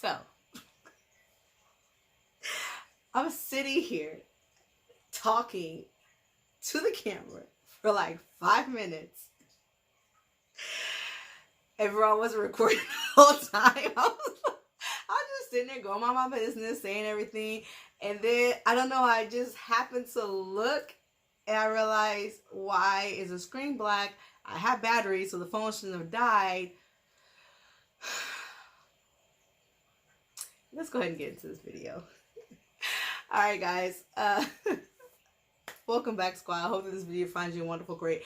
So, I'm sitting here talking to the camera for like 5 minutes. Everyone was recording the whole time. I was just sitting there going about my business, saying everything. And then, I don't know, I just happened to look and I realized, why is the screen black? I have batteries, so the phone shouldn't have died. Let's go ahead and get into this video. Alright guys, welcome back, squad. I hope that this video finds you in wonderful, great,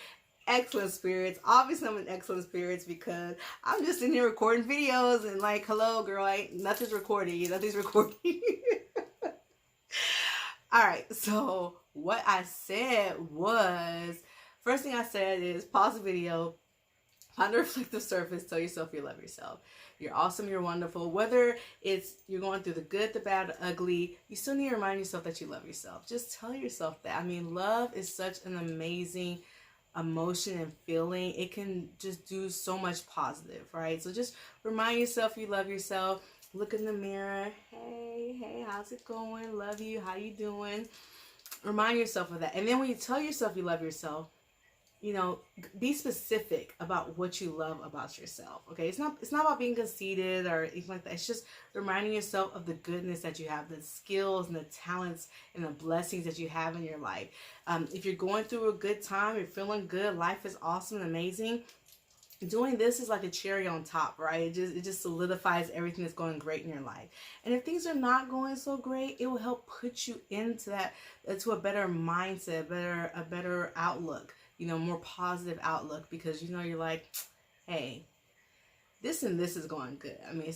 excellent spirits. Obviously I'm in excellent spirits because I'm just in here recording videos and like, hello girl, nothing's recording. Nothing's recording. Alright, so what I said was, first thing I said is pause the video, find a reflective surface, tell yourself you love yourself. You're awesome, you're wonderful. Whether it's you're going through the good, the bad, the ugly, you still need to remind yourself that you love yourself. Just tell yourself that. I mean, love is such an amazing emotion and feeling. It can just do so much positive, right? So just remind yourself you love yourself. Look in the mirror. Hey, how's it going? Love you. How you doing? Remind yourself of that. And then when you tell yourself you love yourself, you know, be specific about what you love about yourself. Okay, it's not about being conceited or anything like that. It's just reminding yourself of the goodness that you have, the skills and the talents and the blessings that you have in your life. If you're going through a good time, you're feeling good, life is awesome and amazing, doing this is like a cherry on top, right? It just solidifies everything that's going great in your life. And if things are not going so great, it will help put you into to a better mindset, a better outlook, you know, more positive outlook, because you know, you're like, hey, this and this is going good. I mean,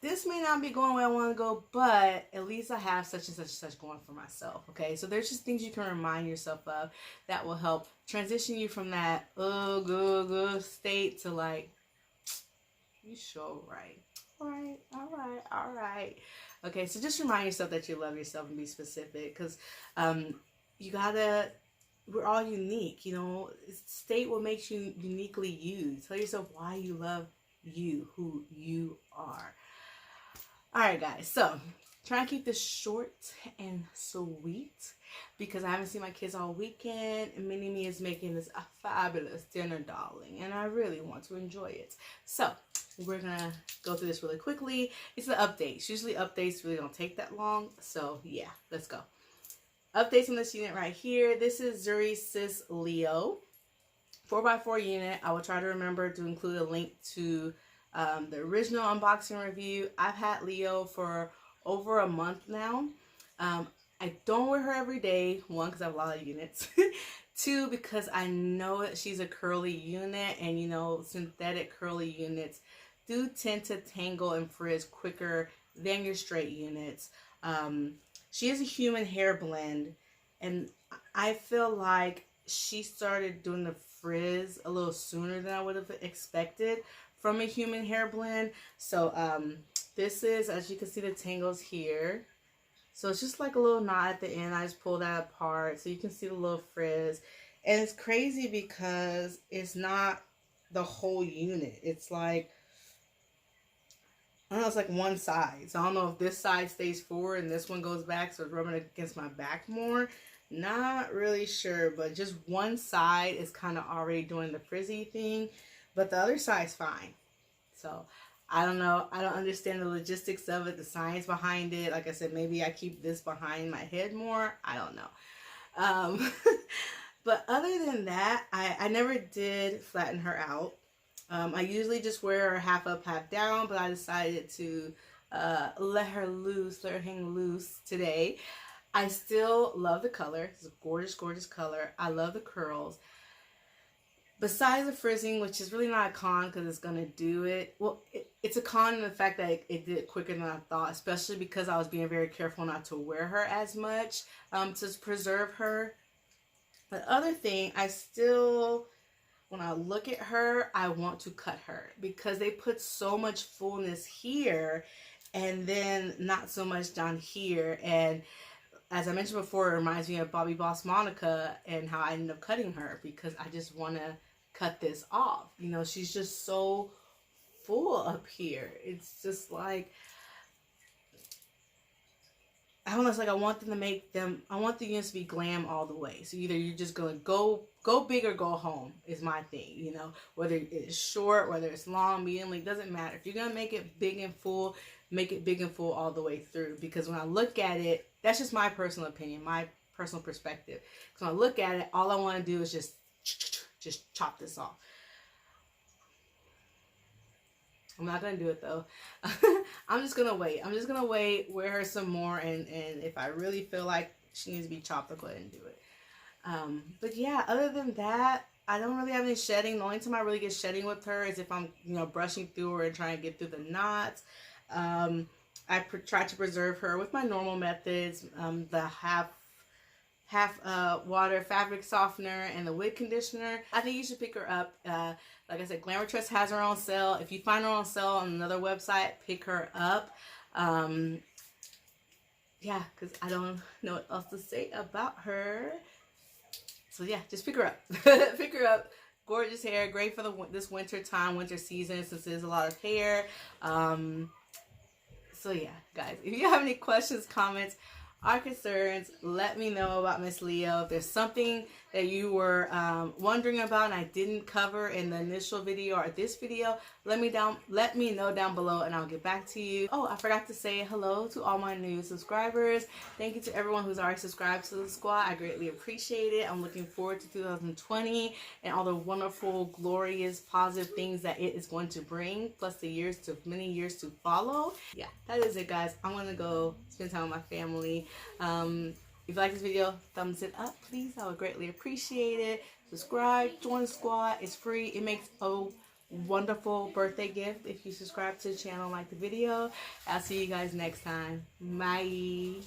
this may not be going where I want to go, but at least I have such and such and such going for myself. Okay, so there's just things you can remind yourself of that will help transition you from that good state to like, you sure right. All right. Okay, so just remind yourself that you love yourself and be specific, because we're all unique, you know. State what makes you uniquely you. Tell yourself why you love you, who you are. Alright guys, so try and keep this short and sweet because I haven't seen my kids all weekend and Mini-Me is making this a fabulous dinner, darling, and I really want to enjoy it. So we're gonna go through this really quickly. It's the updates. Usually updates really don't take that long, so yeah, let's go. Updates on this unit right here. This is Zury Sis Leo 4x4 unit. I will try to remember to include a link to the original unboxing review. I've had Leo for over a month now. I don't wear her every day. One, because I have a lot of units. Two, because I know that she's a curly unit, and you know, synthetic curly units do tend to tangle and frizz quicker than your straight units. She is a human hair blend, and I feel like she started doing the frizz a little sooner than I would have expected from a human hair blend. So this is, as you can see, the tangles here. So it's just like a little knot at the end. I just pull that apart so you can see the little frizz. And it's crazy because it's not the whole unit. It's like, I don't know, it's like one side. So I don't know if this side stays forward and this one goes back, so it's rubbing against my back more. Not really sure, but just one side is kind of already doing the frizzy thing, but the other side's fine. So I don't know. I don't understand the logistics of it, the science behind it. Like I said, maybe I keep this behind my head more. I don't know. But other than that, I never did flatten her out. I usually just wear her half up, half down, but I decided to let her hang loose today. I still love the color. It's a gorgeous, gorgeous color. I love the curls. Besides the frizzing, which is really not a con because it's going to do it. Well, it's a con in the fact that it did it quicker than I thought, especially because I was being very careful not to wear her as much to preserve her. The other thing, I still, when I look at her, I want to cut her because they put so much fullness here and then not so much down here. And as I mentioned before, it reminds me of Bobby Boss Monica and how I ended up cutting her because I just want to cut this off. You know, she's just so full up here. It's just like, I don't know, it's like I want them to make them, I want the units to be glam all the way. So either you're just gonna go big or go home is my thing, you know. Whether it's short, whether it's long, medium, like, doesn't matter. If you're gonna make it big and full, make it big and full all the way through. Because when I look at it, that's just my personal opinion, my personal perspective. Because when I look at it, all I want to do is just chop this off. I'm not gonna do it though. I'm just gonna wait. I'm just gonna wait, wear her some more, and if I really feel like she needs to be chopped, I'll go ahead and do it. But yeah, other than that, I don't really have any shedding. The only time I really get shedding with her is if I'm, you know, brushing through her and trying to get through the knots. I try to preserve her with my normal methods, the half water fabric softener and the wig conditioner. I think you should pick her up. Like I said, Glamour Trust has her on sale. If you find her on sale on another website, pick her up. Yeah, because I don't know what else to say about her. So yeah, just pick her up. Pick her up. Gorgeous hair, great for this winter time, winter season, since there's a lot of hair. So yeah, guys, if you have any questions, comments, or concerns, let me know about Miss Leo. If there's something that you were wondering about and I didn't cover in the initial video or this video, let me know down below and I'll get back to you. Oh, I forgot to say hello to all my new subscribers. Thank you to everyone who's already subscribed to the squad. I greatly appreciate it. I'm looking forward to 2020 and all the wonderful, glorious, positive things that it is going to bring, plus the many years to follow. Yeah, that is it, guys. I'm gonna go spend time with my family. If you like this video, thumbs it up, please. I would greatly appreciate it. Subscribe, join the squad. It's free. It makes a wonderful birthday gift if you subscribe to the channel and like the video. I'll see you guys next time. Bye.